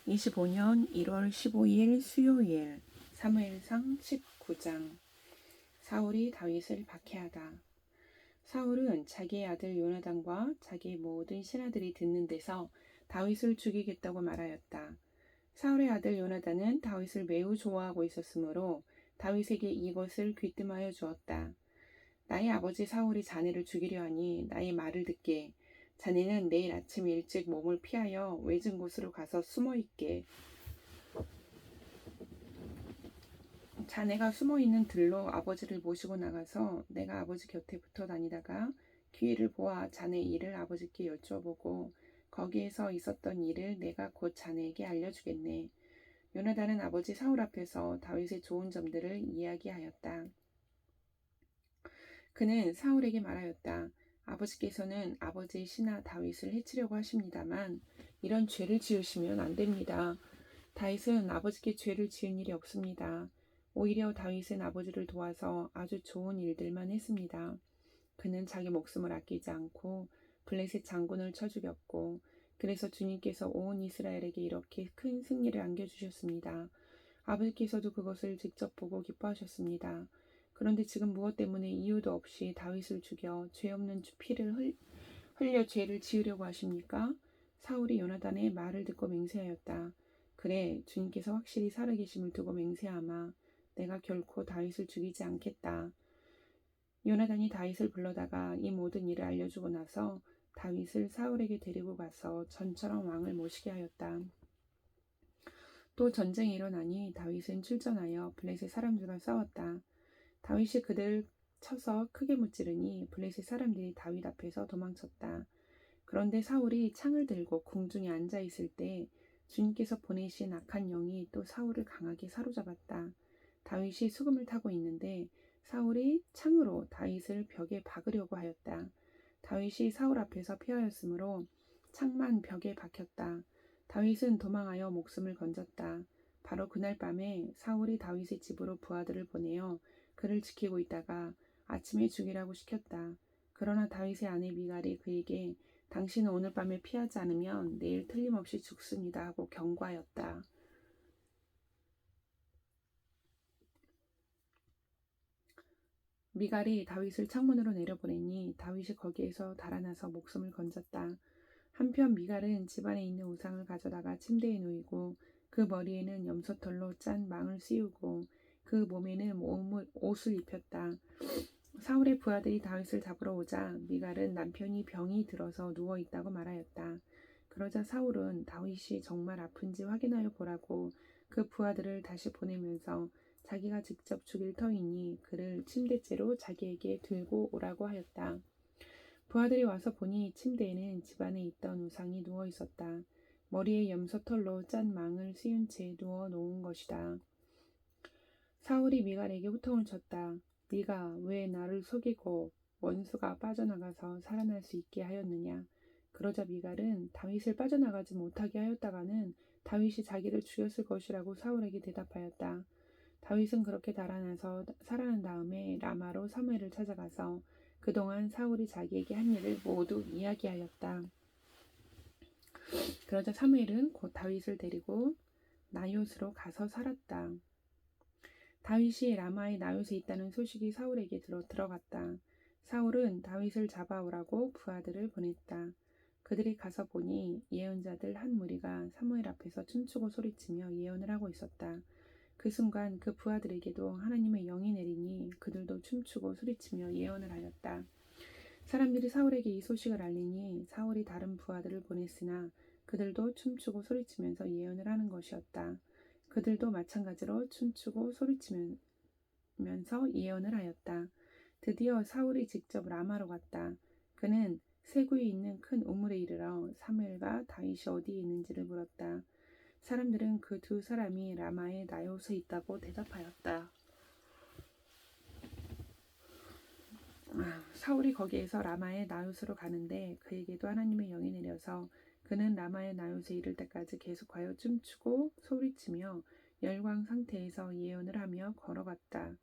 25년 1월 15일 수요일 사무엘상 19장. 사울이 다윗을 박해하다. 사울은 자기의 아들 요나단과 자기의 모든 신하들이 듣는 데서 다윗을 죽이겠다고 말하였다. 사울의 아들 요나단은 다윗을 매우 좋아하고 있었으므로 다윗에게 이것을 귀뜸하여 주었다. 나의 아버지 사울이 자네를 죽이려 하니 나의 말을 듣게. 자네는 내일 아침 일찍 몸을 피하여 외진 곳으로 가서 숨어 있게. 자네가 숨어 있는 들로 아버지를 모시고 나가서 내가 아버지 곁에 붙어 다니다가 기회를 보아 자네 일을 아버지께 여쭈어보고 거기에서 있었던 일을 내가 곧 자네에게 알려주겠네. 요나단은 아버지 사울 앞에서 다윗의 좋은 점들을 이야기하였다. 그는 사울에게 말하였다. 아버지께서는 아버지의 신하 다윗을 해치려고 하십니다만 이런 죄를 지으시면 안 됩니다. 다윗은 아버지께 죄를 지은 일이 없습니다. 오히려 다윗은 아버지를 도와서 아주 좋은 일들만 했습니다. 그는 자기 목숨을 아끼지 않고 블레셋 장군을 쳐 죽였고 그래서 주님께서 온 이스라엘에게 이렇게 큰 승리를 안겨주셨습니다. 아버지께서도 그것을 직접 보고 기뻐하셨습니다. 그런데 지금 무엇 때문에 이유도 없이 다윗을 죽여 죄 없는 피를 흘려 죄를 지으려고 하십니까? 사울이 요나단의 말을 듣고 맹세하였다. 그래, 주님께서 확실히 살아계심을 두고 맹세하마. 내가 결코 다윗을 죽이지 않겠다. 요나단이 다윗을 불러다가 이 모든 일을 알려주고 나서 다윗을 사울에게 데리고 가서 전처럼 왕을 모시게 하였다. 또 전쟁이 일어나니 다윗은 출전하여 블레셋 사람들과 싸웠다. 다윗이 그들을 쳐서 크게 무찌르니 블레셋 사람들이 다윗 앞에서 도망쳤다. 그런데 사울이 창을 들고 궁중에 앉아 있을 때 주님께서 보내신 악한 영이 또 사울을 강하게 사로잡았다. 다윗이 수금을 타고 있는데 사울이 창으로 다윗을 벽에 박으려고 하였다. 다윗이 사울 앞에서 피하였으므로 창만 벽에 박혔다. 다윗은 도망하여 목숨을 건졌다. 바로 그날 밤에 사울이 다윗의 집으로 부하들을 보내어 그를 지키고 있다가 아침에 죽이라고 시켰다. 그러나 다윗의 아내 미갈이 그에게 당신은 오늘 밤에 피하지 않으면 내일 틀림없이 죽습니다 하고 경고하였다. 미갈이 다윗을 창문으로 내려보내니 다윗이 거기에서 달아나서 목숨을 건졌다. 한편 미갈은 집안에 있는 우상을 가져다가 침대에 누이고 그 머리에는 염소털로 짠 망을 씌우고 그 몸에는 옷을 입혔다. 사울의 부하들이 다윗을 잡으러 오자 미갈은 남편이 병이 들어서 누워 있다고 말하였다. 그러자 사울은 다윗이 정말 아픈지 확인하여 보라고 그 부하들을 다시 보내면서 자기가 직접 죽일 터이니 그를 침대째로 자기에게 들고 오라고 하였다. 부하들이 와서 보니 침대에는 집안에 있던 우상이 누워 있었다. 머리에 염소털로 짠 망을 씌운 채 누워 놓은 것이다. 사울이 미갈에게 호통을 쳤다. 네가 왜 나를 속이고 원수가 빠져나가서 살아날 수 있게 하였느냐. 그러자 미갈은 다윗을 빠져나가지 못하게 하였다가는 다윗이 자기를 죽였을 것이라고 사울에게 대답하였다. 다윗은 그렇게 달아나서 살아난 다음에 라마로 사무엘을 찾아가서 그동안 사울이 자기에게 한 일을 모두 이야기하였다. 그러자 사무엘은 곧 다윗을 데리고 나요스로 가서 살았다. 다윗이 라마의 나요스에 있다는 소식이 사울에게 들어갔다. 사울은 다윗을 잡아오라고 부하들을 보냈다. 그들이 가서 보니 예언자들 한 무리가 사무엘 앞에서 춤추고 소리치며 예언을 하고 있었다. 그 순간 그 부하들에게도 하나님의 영이 내리니 그들도 춤추고 소리치며 예언을 하였다. 사람들이 사울에게 이 소식을 알리니 사울이 다른 부하들을 보냈으나 그들도 춤추고 소리치면서 예언을 하는 것이었다. 그들도 마찬가지로 춤추고 소리치면서 예언을 하였다. 드디어 사울이 직접 라마로 갔다. 그는 세구에 있는 큰 우물에 이르러 사무엘과 다윗이 어디에 있는지를 물었다. 사람들은 그 두 사람이 라마의 나요스에 있다고 대답하였다. 사울이 거기에서 라마의 나요스로 가는데 그에게도 하나님의 영이 내려서 그는 라마의 나요스에 이를 때까지 계속하여 춤추고 소리치며 열광 상태에서 예언을 하며 걸어갔다.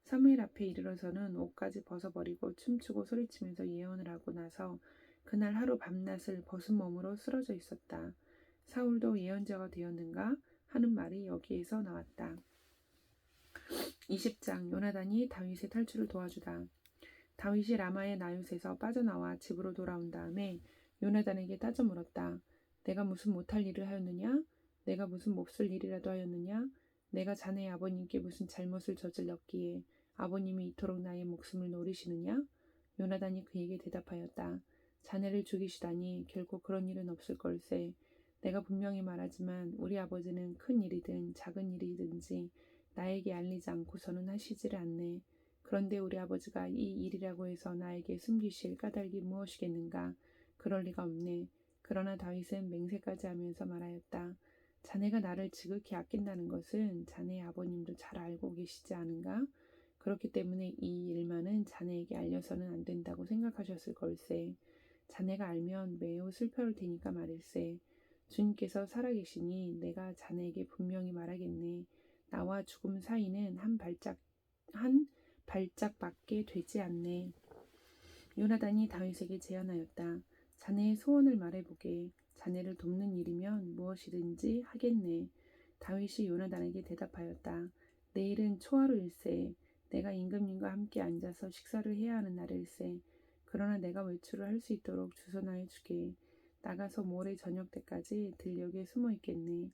사무엘 앞에 이르러서는 옷까지 벗어버리고 춤추고 소리치면서 예언을 하고 나서 그날 하루 밤낮을 벗은 몸으로 쓰러져 있었다. 사울도 예언자가 되었는가 하는 말이 여기에서 나왔다. 20장 요나단이 다윗의 탈출을 도와주다. 다윗이 라마의 나윗에서 빠져나와 집으로 돌아온 다음에 요나단에게 따져 물었다. 내가 무슨 못할 일을 하였느냐? 내가 무슨 몹쓸 일이라도 하였느냐? 내가 자네의 아버님께 무슨 잘못을 저질렀기에 아버님이 이토록 나의 목숨을 노리시느냐? 요나단이 그에게 대답하였다. 자네를 죽이시다니 결코 그런 일은 없을 걸세. 내가 분명히 말하지만 우리 아버지는 큰 일이든 작은 일이든지 나에게 알리지 않고서는 하시지를 않네. 그런데 우리 아버지가 이 일이라고 해서 나에게 숨기실 까닭이 무엇이겠는가? 그럴 리가 없네. 그러나 다윗은 맹세까지 하면서 말하였다. 자네가 나를 지극히 아낀다는 것은 자네의 아버님도 잘 알고 계시지 않은가? 그렇기 때문에 이 일만은 자네에게 알려서는 안 된다고 생각하셨을 걸세. 자네가 알면 매우 슬퍼할 테니까 말일세. 주님께서 살아계시니 내가 자네에게 분명히 말하겠네. 나와 죽음 사이는 한 발짝밖에 되지 않네. 요나단이 다윗에게 제안하였다. 자네의 소원을 말해보게. 자네를 돕는 일이면 무엇이든지 하겠네. 다윗이 요나단에게 대답하였다. 내일은 초하루일세. 내가 임금님과 함께 앉아서 식사를 해야 하는 날일세. 그러나 내가 외출을 할 수 있도록 주선하여 주게. 나가서 모레 저녁 때까지 들녘에 숨어 있겠네.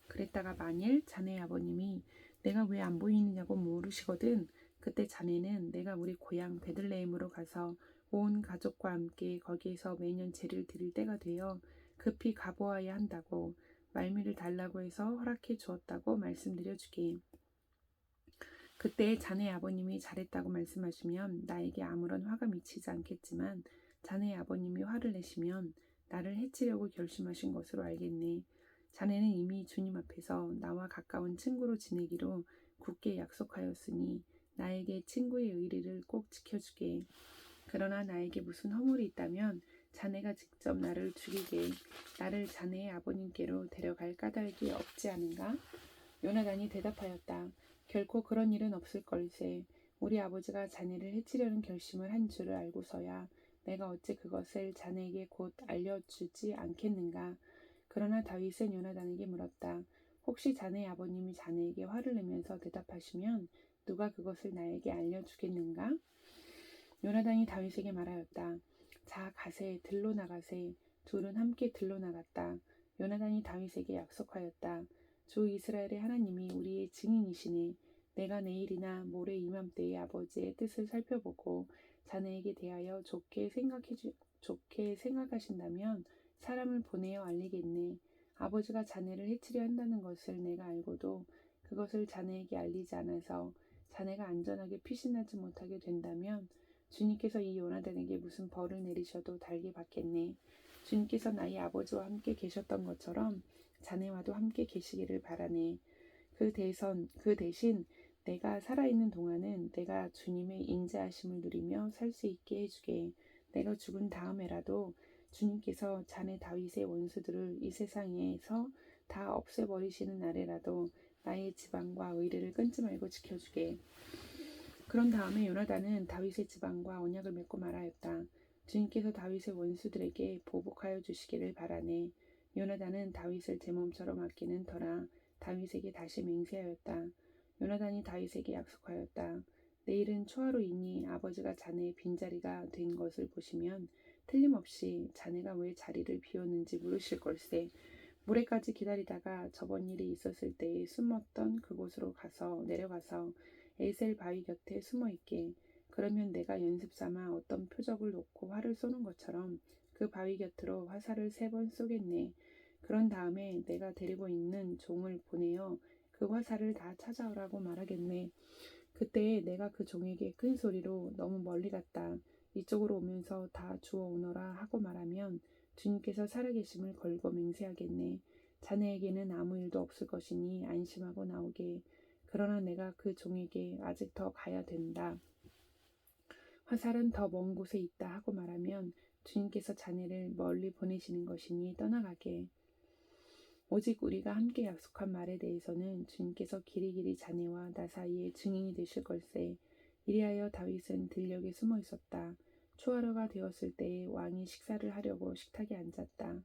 그랬다가 만일 자네 아버님이 내가 왜 안 보이느냐고 물으시거든. 그때 자네는 내가 우리 고향 베들레헴으로 가서 온 가족과 함께 거기에서 매년 제를 드릴 때가 되어 급히 가보아야 한다고 말미를 달라고 해서 허락해 주었다고 말씀드려 주게. 그때 자네 아버님이 잘했다고 말씀하시면 나에게 아무런 화가 미치지 않겠지만 자네 아버님이 화를 내시면 나를 해치려고 결심하신 것으로 알겠네. 자네는 이미 주님 앞에서 나와 가까운 친구로 지내기로 굳게 약속하였으니 나에게 친구의 의리를 꼭 지켜주게. 그러나 나에게 무슨 허물이 있다면 자네가 직접 나를 죽이게 나를 자네의 아버님께로 데려갈 까닭이 없지 않은가? 요나단이 대답하였다. 결코 그런 일은 없을 걸세. 우리 아버지가 자네를 해치려는 결심을 한 줄을 알고서야 내가 어찌 그것을 자네에게 곧 알려주지 않겠는가? 그러나 다윗은 요나단에게 물었다. 혹시 자네의 아버님이 자네에게 화를 내면서 대답하시면 누가 그것을 나에게 알려주겠는가? 요나단이 다윗에게 말하였다. 자, 가세, 들로 나가세. 둘은 함께 들로 나갔다. 요나단이 다윗에게 약속하였다. 주 이스라엘의 하나님이 우리의 증인이시니 내가 내일이나 모레 이맘때에 아버지의 뜻을 살펴보고 자네에게 대하여 좋게 생각하신다면 사람을 보내어 알리겠네. 아버지가 자네를 해치려 한다는 것을 내가 알고도 그것을 자네에게 알리지 않아서 자네가 안전하게 피신하지 못하게 된다면 주님께서 이 요나단에게 무슨 벌을 내리셔도 달게 받겠네. 주님께서 나의 아버지와 함께 계셨던 것처럼 자네와도 함께 계시기를 바라네. 그 대신 내가 살아있는 동안은 내가 주님의 인자하심을 누리며 살 수 있게 해주게. 내가 죽은 다음에라도 주님께서 자네 다윗의 원수들을 이 세상에서 다 없애버리시는 날에라도 나의 지방과 의리를 끊지 말고 지켜주게. 그런 다음에 요나단은 다윗의 지방과 언약을 맺고 말하였다. 주님께서 다윗의 원수들에게 보복하여 주시기를 바라네. 요나단은 다윗을 제 몸처럼 아끼는 터라 다윗에게 다시 맹세하였다. 요나단이 다윗에게 약속하였다. 내일은 초하루이니 아버지가 자네의 빈자리가 된 것을 보시면 틀림없이 자네가 왜 자리를 비웠는지 물으실 걸세. 모레까지 기다리다가 저번 일이 있었을 때에 숨었던 그곳으로 내려가서 에셀 바위 곁에 숨어 있게. 그러면 내가 연습 삼아 어떤 표적을 놓고 활을 쏘는 것처럼 그 바위 곁으로 화살을 3번 쏘겠네. 그런 다음에 내가 데리고 있는 종을 보내어 그 화살을 다 찾아오라고 말하겠네. 그때 내가 그 종에게 큰 소리로 너무 멀리 갔다. 이쪽으로 오면서 다 주워 오너라 하고 말하면 주님께서 살아계심을 걸고 맹세하겠네. 자네에게는 아무 일도 없을 것이니 안심하고 나오게. 그러나 내가 그 종에게 아직 더 가야 된다. 화살은 더 먼 곳에 있다 하고 말하면 주님께서 자네를 멀리 보내시는 것이니 떠나가게. 오직 우리가 함께 약속한 말에 대해서는 주님께서 길이길이 자네와 나 사이에 증인이 되실 걸세. 이리하여 다윗은 들녘에 숨어 있었다. 초하루가 되었을 때에 왕이 식사를 하려고 식탁에 앉았다.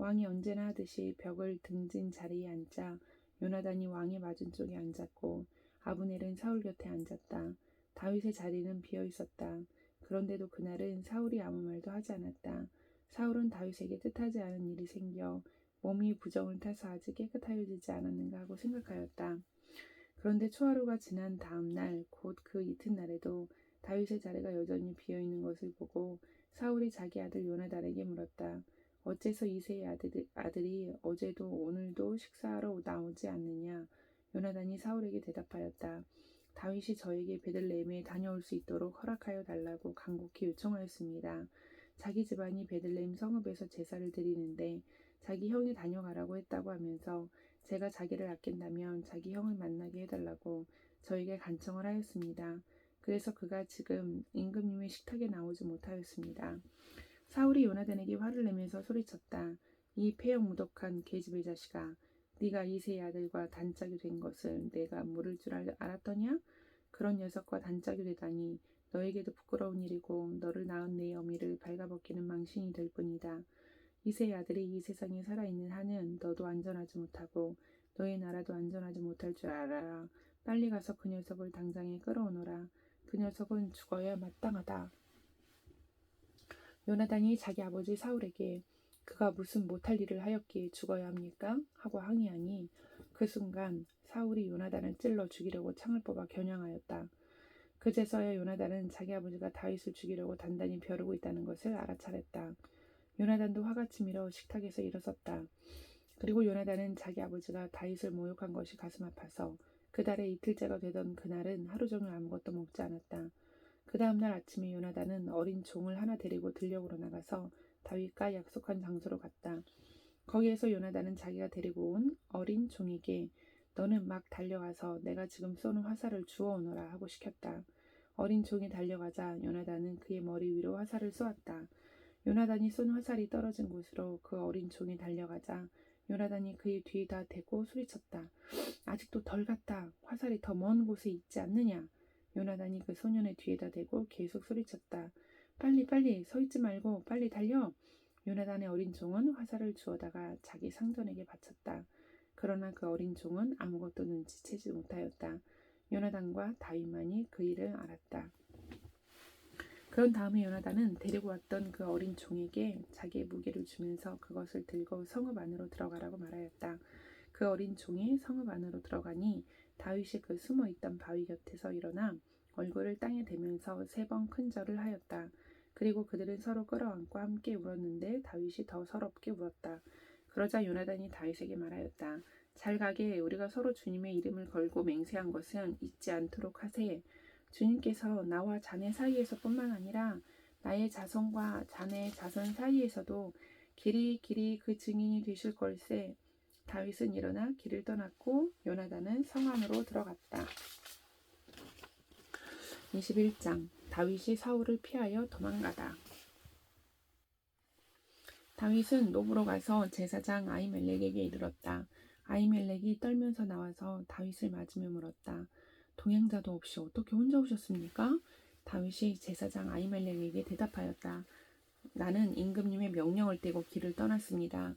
왕이 언제나 하듯이 벽을 등진 자리에 앉자 요나단이 왕의 맞은쪽에 앉았고 아브넬은 사울 곁에 앉았다. 다윗의 자리는 비어 있었다. 그런데도 그날은 사울이 아무 말도 하지 않았다. 사울은 다윗에게 뜻하지 않은 일이 생겨 몸이 부정을 타서 아직 깨끗하여지지 않았는가 하고 생각하였다. 그런데 초하루가 지난 다음 날, 곧 그 이튿날에도 다윗의 자리가 여전히 비어 있는 것을 보고 사울이 자기 아들 요나단에게 물었다. 어째서 이새의 아들이 어제도 오늘도 식사하러 나오지 않느냐? 요나단이 사울에게 대답하였다. 다윗이 저에게 베들레헴에 다녀올 수 있도록 허락하여 달라고 간곡히 요청하였습니다. 자기 집안이 베들레헴 성읍에서 제사를 드리는데 자기 형이 다녀가라고 했다고 하면서 제가 자기를 아낀다면 자기 형을 만나게 해달라고 저에게 간청을 하였습니다. 그래서 그가 지금 임금님의 식탁에 나오지 못하였습니다. 사울이 요나단에게 화를 내면서 소리쳤다. 이 폐역무독한 계집의 자식아, 네가 이새의 아들과 단짝이 된 것을 내가 모를 줄 알았더냐? 그런 녀석과 단짝이 되다니 너에게도 부끄러운 일이고 너를 낳은 내 어미를 발가벗기는 망신이 될 뿐이다. 이새의 아들이 이 세상에 살아있는 한은 너도 안전하지 못하고 너의 나라도 안전하지 못할 줄 알아라. 빨리 가서 그 녀석을 당장에 끌어오너라. 그 녀석은 죽어야 마땅하다. 요나단이 자기 아버지 사울에게 그가 무슨 못할 일을 하였기에 죽어야 합니까? 하고 항의하니 그 순간 사울이 요나단을 찔러 죽이려고 창을 뽑아 겨냥하였다. 그제서야 요나단은 자기 아버지가 다윗을 죽이려고 단단히 벼르고 있다는 것을 알아차렸다. 요나단도 화가 치밀어 식탁에서 일어섰다. 그리고 요나단은 자기 아버지가 다윗을 모욕한 것이 가슴 아파서 그 달에 이틀째가 되던 그날은 하루 종일 아무것도 먹지 않았다. 그 다음날 아침에 요나단은 어린 종을 하나 데리고 들녘으로 나가서 다윗과 약속한 장소로 갔다. 거기에서 요나단은 자기가 데리고 온 어린 종에게 너는 막 달려가서 내가 지금 쏘는 화살을 주워오너라 하고 시켰다. 어린 종이 달려가자 요나단은 그의 머리 위로 화살을 쏘았다. 요나단이 쏜 화살이 떨어진 곳으로 그 어린 종이 달려가자 요나단이 그의 뒤에다 대고 소리쳤다. 아직도 덜 갔다. 화살이 더 먼 곳에 있지 않느냐. 요나단이 그 소년의 뒤에다 대고 계속 소리쳤다. 빨리 빨리 서 있지 말고 빨리 달려. 요나단의 어린 종은 화살을 주워다가 자기 상전에게 바쳤다. 그러나 그 어린 종은 아무것도 눈치채지 못하였다. 요나단과 다윗만이 그 일을 알았다. 그런 다음에 요나단은 데리고 왔던 그 어린 종에게 자기의 무기를 주면서 그것을 들고 성읍 안으로 들어가라고 말하였다. 그 어린 종이 성읍 안으로 들어가니 다윗이 그 숨어있던 바위 곁에서 일어나 얼굴을 땅에 대면서 3번 큰 절을 하였다. 그리고 그들은 서로 끌어안고 함께 울었는데 다윗이 더 서럽게 울었다. 그러자 요나단이 다윗에게 말하였다. 잘 가게 우리가 서로 주님의 이름을 걸고 맹세한 것은 잊지 않도록 하세. 주님께서 나와 자네 사이에서뿐만 아니라 나의 자손과 자네의 자손 사이에서도 길이 그 증인이 되실 걸세. 다윗은 일어나 길을 떠났고 요나단은 성 안으로 들어갔다. 21장 다윗이 사울을 피하여 도망가다. 다윗은 노브로 가서 제사장 아히멜렉에게 이르렀다. 아히멜렉이 떨면서 나와서 다윗을 맞으며 물었다. 동행자도 없이 어떻게 혼자 오셨습니까? 다윗이 제사장 아히멜렉에게 대답하였다. 나는 임금님의 명령을 떼고 길을 떠났습니다.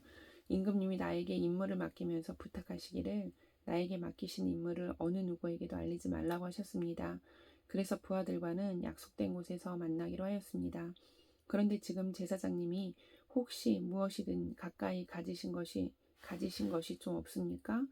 임금님이 나에게 임무를 맡기면서 부탁하시기를 나에게 맡기신 임무를 어느 누구에게도 알리지 말라고 하셨습니다. 그래서 부하들과는 약속된 곳에서 만나기로 하였습니다. 그런데 지금 제사장님이 혹시 무엇이든 가까이 가지신 것이 좀 없습니까?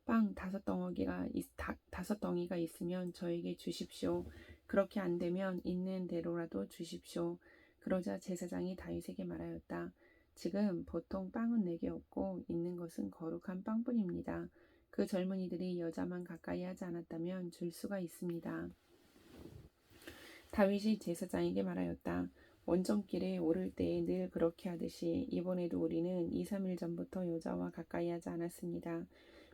빵 5덩이가 있으면 저에게 주십시오. 그렇게 안 되면 있는 대로라도 주십시오. 그러자 제사장이 다윗에게 말하였다. 지금 보통 빵은 내게 없고 있는 것은 거룩한 빵뿐입니다. 그 젊은이들이 여자만 가까이 하지 않았다면 줄 수가 있습니다. 다윗이 제사장에게 말하였다. 원정길에 오를 때에 늘 그렇게 하듯이 이번에도 우리는 2, 3일 전부터 여자와 가까이 하지 않았습니다.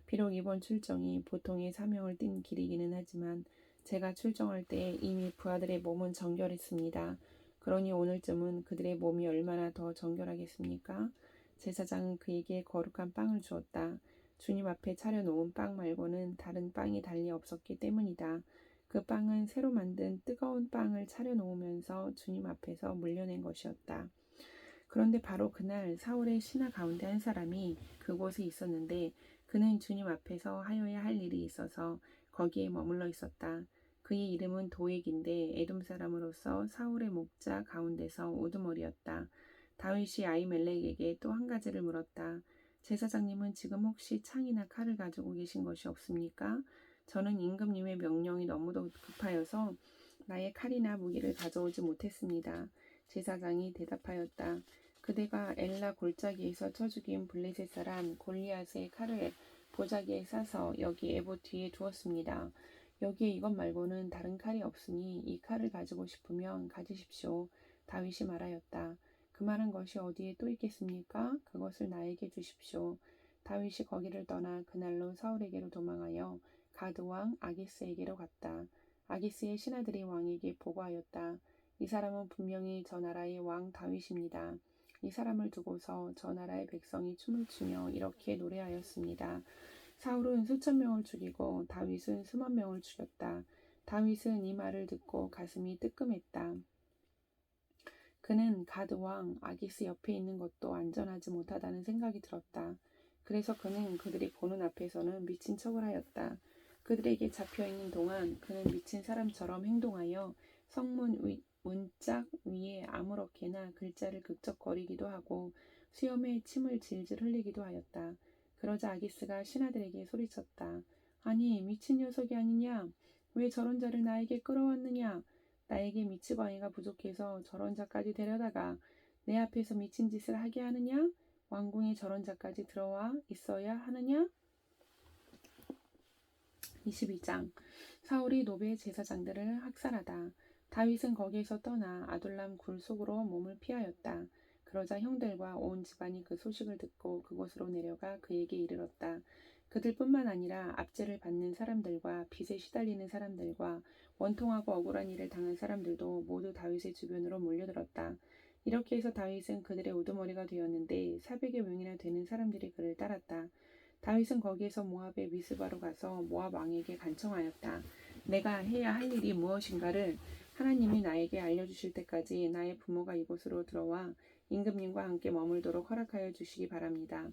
비록 이번 출정이 보통의 사명을 띈 길이기는 하지만 제가 출정할 때 이미 부하들의 몸은 정결했습니다. 그러니 오늘쯤은 그들의 몸이 얼마나 더 정결하겠습니까? 제사장은 그에게 거룩한 빵을 주었다. 주님 앞에 차려놓은 빵 말고는 다른 빵이 달리 없었기 때문이다. 그 빵은 새로 만든 뜨거운 빵을 차려놓으면서 주님 앞에서 물려낸 것이었다. 그런데 바로 그날 사울의 신하 가운데 한 사람이 그곳에 있었는데 그는 주님 앞에서 하여야 할 일이 있어서 거기에 머물러 있었다. 그의 이름은 도액인데 에돔 사람으로서 사울의 목자 가운데서 우두머리였다. 다윗이 아히멜렉에게 또 한 가지를 물었다. 제사장님은 지금 혹시 창이나 칼을 가지고 계신 것이 없습니까? 저는 임금님의 명령이 너무도 급하여서 나의 칼이나 무기를 가져오지 못했습니다. 제사장이 대답하였다. 그대가 엘라 골짜기에서 쳐 죽인 블레셋 사람 골리앗의 칼을 보자기에 싸서 여기 에봇 뒤에 두었습니다. 여기에 이것 말고는 다른 칼이 없으니 이 칼을 가지고 싶으면 가지십시오. 다윗이 말하였다. 그만한 것이 어디에 또 있겠습니까? 그것을 나에게 주십시오. 다윗이 거기를 떠나 그날로 사울에게로 도망하여 가드 왕 아기스에게로 갔다. 아기스의 신하들이 왕에게 보고하였다. 이 사람은 분명히 저 나라의 왕 다윗입니다. 이 사람을 두고서 저 나라의 백성이 춤을 추며 이렇게 노래하였습니다. 사울은 수천 명을 죽이고 다윗은 수만 명을 죽였다. 다윗은 이 말을 듣고 가슴이 뜨끔했다. 그는 가드 왕 아기스 옆에 있는 것도 안전하지 못하다는 생각이 들었다. 그래서 그는 그들이 보는 앞에서는 미친 척을 하였다. 그들에게 잡혀있는 동안 그는 미친 사람처럼 행동하여 성문 문짝 위에 아무렇게나 글자를 극적거리기도 하고 수염에 침을 질질 흘리기도 하였다. 그러자 아기스가 신하들에게 소리쳤다. 아니 미친 녀석이 아니냐? 왜 저런 자를 나에게 끌어왔느냐? 나에게 미치광이가 부족해서 저런 자까지 데려다가 내 앞에서 미친 짓을 하게 하느냐? 왕궁에 저런 자까지 들어와 있어야 하느냐? 22장 사울이 노베 제사장들을 학살하다. 다윗은 거기에서 떠나 아둘람 굴 속으로 몸을 피하였다. 그러자 형들과 온 집안이 그 소식을 듣고 그곳으로 내려가 그에게 이르렀다. 그들뿐만 아니라 압제를 받는 사람들과 빚에 시달리는 사람들과 원통하고 억울한 일을 당한 사람들도 모두 다윗의 주변으로 몰려들었다. 이렇게 해서 다윗은 그들의 우두머리가 되었는데 400여 명이나 되는 사람들이 그를 따랐다. 다윗은 거기에서 모압의 미스바로 가서 모압 왕에게 간청하였다. 내가 해야 할 일이 무엇인가를 하나님이 나에게 알려주실 때까지 나의 부모가 이곳으로 들어와 임금님과 함께 머물도록 허락하여 주시기 바랍니다.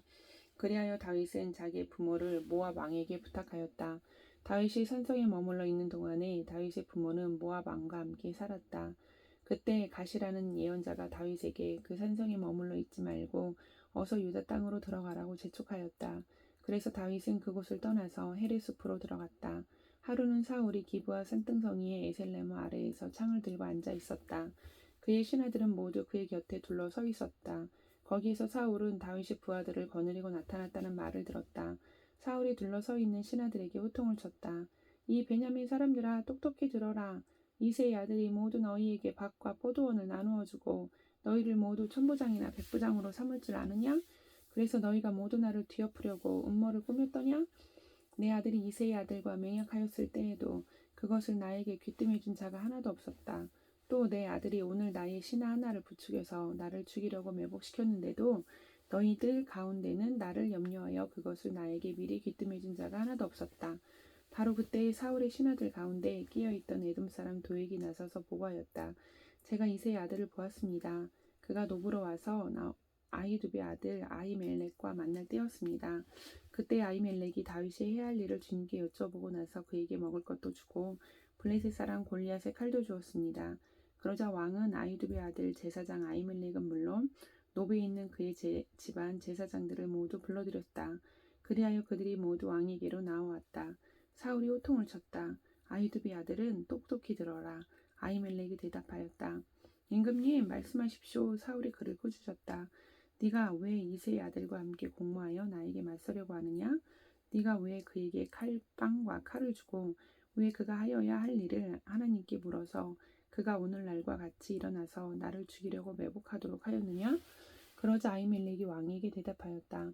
그리하여 다윗은 자기의 부모를 모압 왕에게 부탁하였다. 다윗이 산성에 머물러 있는 동안에 다윗의 부모는 모압 왕과 함께 살았다. 그때 가시라는 예언자가 다윗에게 그 산성에 머물러 있지 말고 어서 유다 땅으로 들어가라고 재촉하였다. 그래서 다윗은 그곳을 떠나서 헤레숲으로 들어갔다. 하루는 사울이 기브아 산등성이의 에셀레모 아래에서 창을 들고 앉아 있었다. 그의 신하들은 모두 그의 곁에 둘러서 있었다. 거기에서 사울은 다윗의 부하들을 거느리고 나타났다는 말을 들었다. 사울이 둘러서 있는 신하들에게 호통을 쳤다. 이 베냐민 사람들아 똑똑히 들어라. 이새의 아들이 모두 너희에게 밭과 포도원을 나누어 주고 너희를 모두 천부장이나 백부장으로 삼을 줄 아느냐? 그래서 너희가 모두 나를 뒤엎으려고 음모를 꾸몄더냐? 내 아들이 이새의 아들과 맹약하였을 때에도 그것을 나에게 귀뜸해 준 자가 하나도 없었다. 또 내 아들이 오늘 나의 신하 하나를 부추겨서 나를 죽이려고 매복시켰는데도 너희들 가운데는 나를 염려하여 그것을 나에게 미리 귀뜸해 준 자가 하나도 없었다. 바로 그때 사울의 신하들 가운데 끼어있던 에돔 사람 도액이 나서서 보고하였다. 제가 이새의 아들을 보았습니다. 그가 노브로 와서 아히두베 아들 아히멜렉과 만날 때였습니다. 그때 아히멜렉이 다윗이 해야 할 일을 주님께 여쭤보고 나서 그에게 먹을 것도 주고 블레셋 사람 골리앗의 칼도 주었습니다. 그러자 왕은 아히두베 아들 제사장 아히멜렉은 물론 노베에 있는 그의 집안 제사장들을 모두 불러들였다. 그리하여 그들이 모두 왕에게로 나와왔다. 사울이 호통을 쳤다. 아히두베 아들은 똑똑히 들어라. 아히멜렉이 대답하였다. 임금님 말씀하십시오. 사울이 그를 꾸짖었다. 네가 왜 이새의 아들과 함께 공모하여 나에게 맞서려고 하느냐? 네가 왜 그에게 빵과 칼을 주고 왜 그가 하여야 할 일을 하나님께 물어서 그가 오늘날과 같이 일어나서 나를 죽이려고 매복하도록 하였느냐? 그러자 아히멜렉이 왕에게 대답하였다.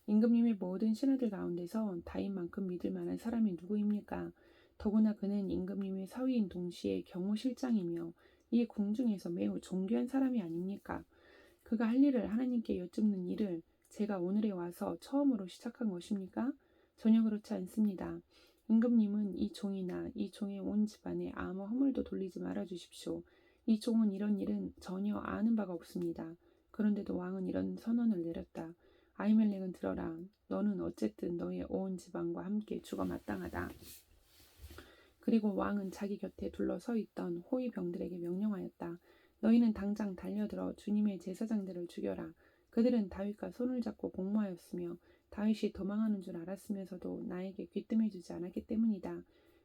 임금님의 모든 신하들 가운데서 다윗만큼 믿을 만한 사람이 누구입니까? 더구나 그는 임금님의 사위인 동시에 경호실장이며 이 궁중에서 매우 존귀한 사람이 아닙니까? 그가 할 일을 하나님께 여쭙는 일을 제가 오늘에 와서 처음으로 시작한 것입니까? 전혀 그렇지 않습니다. 임금님은 이 종이나 이 종의 온 집안에 아무 허물도 돌리지 말아 주십시오. 이 종은 이런 일은 전혀 아는 바가 없습니다. 그런데도 왕은 이런 선언을 내렸다. 아히멜렉은 들어라. 너는 어쨌든 너의 온 지방과 함께 죽어 마땅하다. 그리고 왕은 자기 곁에 둘러서 있던 호위병들에게 명령하였다. 너희는 당장 달려들어 주님의 제사장들을 죽여라. 그들은 다윗과 손을 잡고 복무하였으며 다윗이 도망하는 줄 알았으면서도 나에게 귀뜸해주지 않았기 때문이다.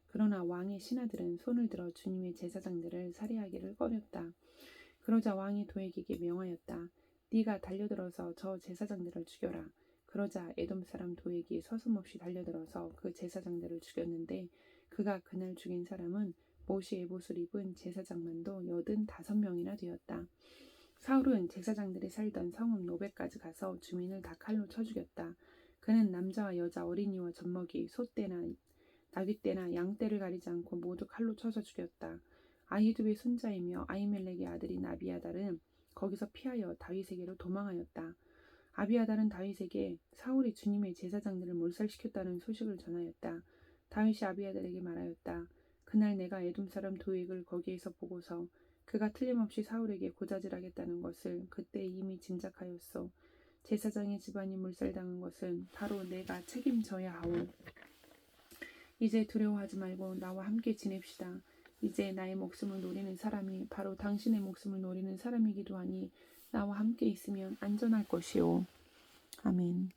그러나 왕의 신하들은 손을 들어 주님의 제사장들을 살해하기를 꺼렸다. 그러자 왕이 도액에게 명하였다. 네가 달려들어서 저 제사장들을 죽여라. 그러자 에돔 사람 도액이 서슴없이 달려들어서 그 제사장들을 죽였는데 그가 그날 죽인 사람은 모시의 옷을 입은 제사장만도 85명이나 되었다. 사울은 제사장들이 살던 성읍 노베까지 가서 주민을 다 칼로 쳐 죽였다. 그는 남자와 여자, 어린이와 젖먹이, 소떼나 나귀떼나 양떼를 가리지 않고 모두 칼로 쳐서 죽였다. 아히두의 손자이며 아히멜렉의 아들인 아비아달은 거기서 피하여 다윗에게로 도망하였다. 아비아달은 다윗에게 사울이 주님의 제사장들을 몰살시켰다는 소식을 전하였다. 다윗이 아비아달에게 말하였다. 그날 내가 에돔 사람 도액을 거기에서 보고서 그가 틀림없이 사울에게 고자질하겠다는 것을 그때 이미 짐작하였소. 제사장의 집안이 몰살당한 것은 바로 내가 책임져야 하오. 이제 두려워하지 말고 나와 함께 지냅시다. 이제 나의 목숨을 노리는 사람이 바로 당신의 목숨을 노리는 사람이기도 하니 나와 함께 있으면 안전할 것이오. 아멘.